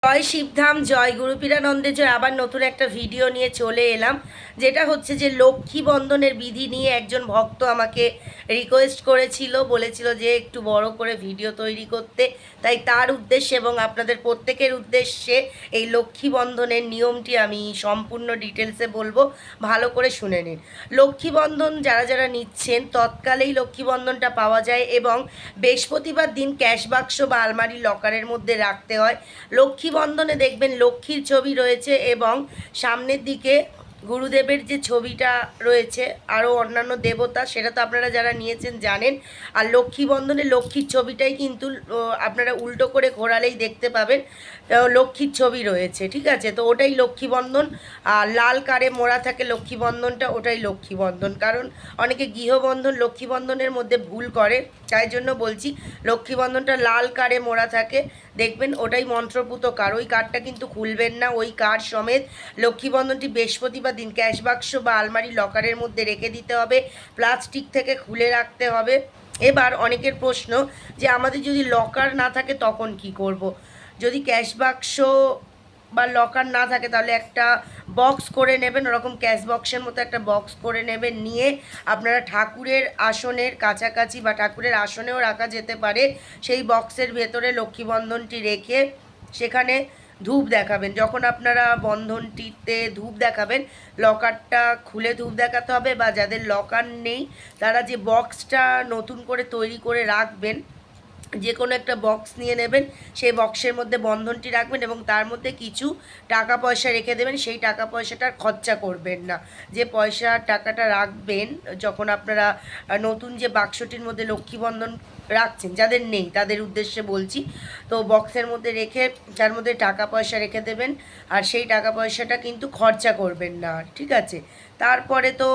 জয় শিবধাম, জয় গুরুপীরানন্দে জয়। আবার নতুন একটা ভিডিও নিয়ে চলে এলাম, যেটা হচ্ছে যে লক্ষ্মী বন্ধনের বিধি নিয়ে একজন ভক্ত আমাকে রিকোয়েস্ট করেছিল, বলেছিল যে একটু বড় করে ভিডিও তৈরি করতে। তাই তার উদ্দেশ্যে এবং আপনাদের প্রত্যেকের উদ্দেশ্যে এই লক্ষ্মী বন্ধনের নিয়মটি আমি সম্পূর্ণ ডিটেলসে বলবো, ভালো করে শুনে নিন। লক্ষ্মী বন্ধন যারা যারা নিচ্ছেন তৎকালেই লক্ষ্মী বন্ধনটা পাওয়া যায় এবং বৃহস্পতিবার দিন ক্যাশ বাক্স বা আলমারি লকারের মধ্যে রাখতে হয়। লক্ষ্মী বন্ধনে দেখবেন লক্ষ্মীর ছবি রয়েছে এবং সামনের দিকে গুরুদেবের যে ছবিটা রয়েছে, আরও অন্যান্য দেবতা, সেটা তো আপনারা যারা নিয়েছেন জানেন। আর লক্ষ্মী বন্ধনে লক্ষ্মীর ছবিটাই কিন্তু আপনারা উল্টো করে ঘোরালেই দেখতে পাবেন লক্ষ্মীর ছবি রয়েছে, ঠিক আছে? তো ওটাই লক্ষ্মী বন্ধন। আর লাল কারে মোড়া থাকে লক্ষ্মী বন্ধনটা, ওটাই লক্ষ্মী বন্ধন। কারণ অনেকে গৃহবন্ধন লক্ষ্মী বন্ধনের মধ্যে ভুল করে, তাই জন্য বলছি লক্ষ্মী বন্ধনটা লাল কারে মোড়া থাকে, দেখবেন ওটাই মন্ত্রপুত কার্ড। ওই কার্ডটা কিন্তু খুলবেন না। ওই কার্ড সমেত লক্ষ্মী বন্ধনটি বৃহস্পতিবার দিন ক্যাশ বাক্স বা আলমারি লকারের মধ্যে রেখে দিতে হবে, প্লাস্টিক থেকে খুলে রাখতে হবে। এবার অনেকের প্রশ্ন যে আমাদের যদি লকার না থাকে তখন কি করব। যদি ক্যাশ বাক্স বা লকার না থাকে তাহলে একটা বক্স করে নেবেন, ওরকম ক্যাশ বক্সের মতো একটা বক্স করে নেবেন, নিয়ে আপনারা ঠাকুরের আসনের কাছাকাছি বা ঠাকুরের আসনেও রাখা যেতে পারে, সেই বক্সের ভেতরে লক্ষ্মী বন্ধনটি রেখে সেখানে ধূপ দেখাবেন। যখন আপনারা বন্ধনটিতে ধূপ দেখাবেন, লকারটা খুলে ধূপ দেখাতে হবে, বা যাদের লকার নেই তারা যে বক্সটা নতুন করে তৈরি করে রাখবেন, যে কোনো একটা বক্স নিয়ে নেবেন, সেই বক্সের মধ্যে বন্ধনটি রাখবেন এবং তার মধ্যে কিছু টাকা পয়সা রেখে দেবেন। সেই টাকা পয়সাটার খরচা করবেন না। যে পয়সা টাকাটা রাখবেন যখন আপনারা নতুন যে বাক্সটির মধ্যে লক্ষ্মী বন্ধন রাখছেন, যাদের নেই তাদের উদ্দেশ্যে বলছি, তো বক্সের মধ্যে রেখে তার মধ্যে টাকা পয়সা রেখে দেবেন, আর সেই টাকা পয়সাটা কিন্তু খরচা করবেন না, ঠিক আছে? তারপরে তো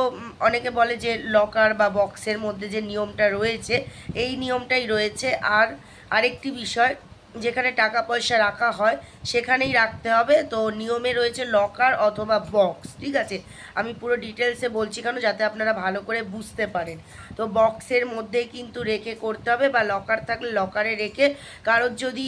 অনেকে বলে যে লকার বা বক্সের মধ্যে যে নিয়মটা রয়েছে, এই নিয়মটাই রয়েছে। আর আরেকটি বিষয়, যেখানে টাকা পয়সা রাখা হয় সেখানেই রাখতে হবে। তো নিয়মে রয়েছে লকার অথবা বক্স, ঠিক আছে? আমি পুরো ডিটেলসে বলছি কেন, যাতে আপনারা ভালো করে বুঝতে পারেন। তো বক্সের মধ্যেই কিন্তু রেখে করতে হবে, বা লকার থাকলে লকারে রেখে, কারোর যদি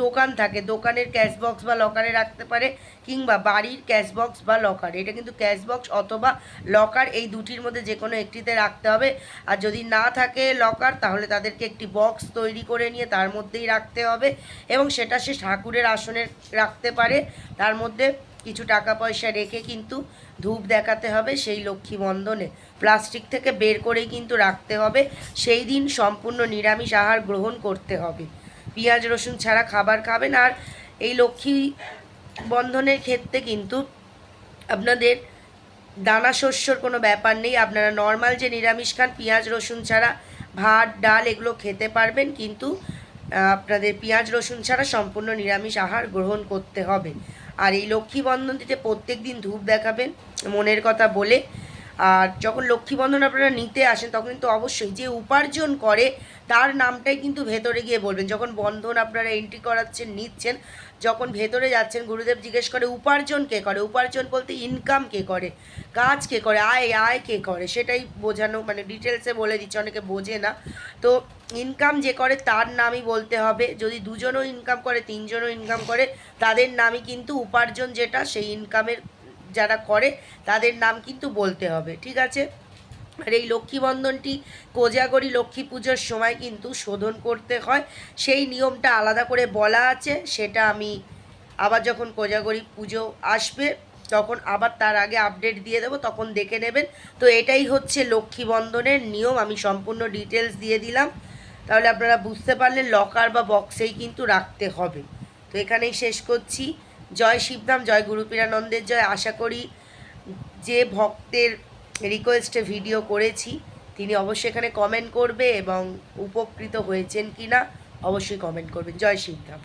দোকান থাকে দোকানের ক্যাশ বক্স বা লকারে রাখতে পারে, কিংবা বাড়ির ক্যাশ বক্স বা লকার, এটা কিন্তু ক্যাশ বক্স অথবা লকার এই দুটির মধ্যে যে কোনো একটিতে রাখতে হবে। আর যদি না থাকে লকার, তাহলে তাদেরকে একটি বক্স তৈরি করে নিয়ে তার মধ্যেই রাখতে হবে এবং সেটা সে ঠাকুরের আসনে রাখতে পারে। তার মধ্যে কিছু টাকা পয়সা রেখে কিন্তু ধূপ দেখাতে হবে সেই লক্ষ্মী বন্ধনে। প্লাস্টিক থেকে বের করেই কিন্তু রাখতে হবে। সেই দিন সম্পূর্ণ নিরামিষ আহার গ্রহণ করতে হবে, পেঁয়াজ রসুন ছাড়া খাবার খাবেন। আর এই লক্ষ্মী বন্ধনের ক্ষেত্রে কিন্তু আপনাদের দানা শস্যর কোনো ব্যাপার নেই। আপনারা নর্মাল যে নিরামিষ খান পেঁয়াজ রসুন ছাড়া, ভাত ডাল এগুলো খেতে পারবেন, কিন্তু আপনাদের পেঁয়াজ রসুন ছাড়া সম্পূর্ণ নিরামিষ আহার গ্রহণ করতে হবে। আর এই লক্ষ্মী বন্ধনটিতে প্রত্যেক দিন ধূপ দেখাবেন মনের কথা বলে। আর যখন লক্ষ্মী বন্ধন আপনারা নিতে আসেন তখন কিন্তু অবশ্যই যে উপার্জন করে তার নামটাই কিন্তু ভেতরে গিয়ে বলবেন। যখন বন্ধন আপনারা এন্ট্রি করাচ্ছেন, নিচ্ছেন, যখন ভেতরে যাচ্ছেন, গুরুদেব জিজ্ঞেস করে উপার্জন কে করে। উপার্জন বলতে ইনকাম কে করে, কাজ কে করে, আয় কে করে, সেটাই বোঝানো, মানে ডিটেলসে বলে দিচ্ছে, অনেকে বোঝে না। তো ইনকাম যে করে তার নামই বলতে হবে। যদি দুজনও ইনকাম করে, তিনজনও ইনকাম করে, তাদের নামই কিন্তু উপার্জন, যেটা সেই ইনকামের যারা করে তাদের নাম কিন্তু বলতে হবে, ঠিক আছে? আর এই লক্ষ্মী বন্ধনটি কোজাগরি লক্ষ্মী পুজোর সময় কিন্তু শোধন করতে হয়, সেই নিয়মটা আলাদা করে বলা আছে। সেটা আমি আবার যখন কোজাগরি পুজো আসবে তখন আবার তার আগে আপডেট দিয়ে দেবো, তখন দেখে নেবেন। তো এটাই হচ্ছে লক্ষ্মী বন্ধনের নিয়ম, আমি সম্পূর্ণ ডিটেলস দিয়ে দিলাম। তাহলে আপনারা বুঝতে পারলেন লকার বা বক্সেই কিন্তু রাখতে হবে। তো এখানেই শেষ করছি। জয় শিবধাম, জয় গুরুপীরানন্দের জয়। আশা করি যে ভক্তের রিকোয়েস্টে ভিডিও করেছি তিনি অবশ্যই এখানে কমেন্ট করবে এবং উপকৃত হয়েছেন কি না অবশ্যই কমেন্ট করবেন। জয় শিবধাম।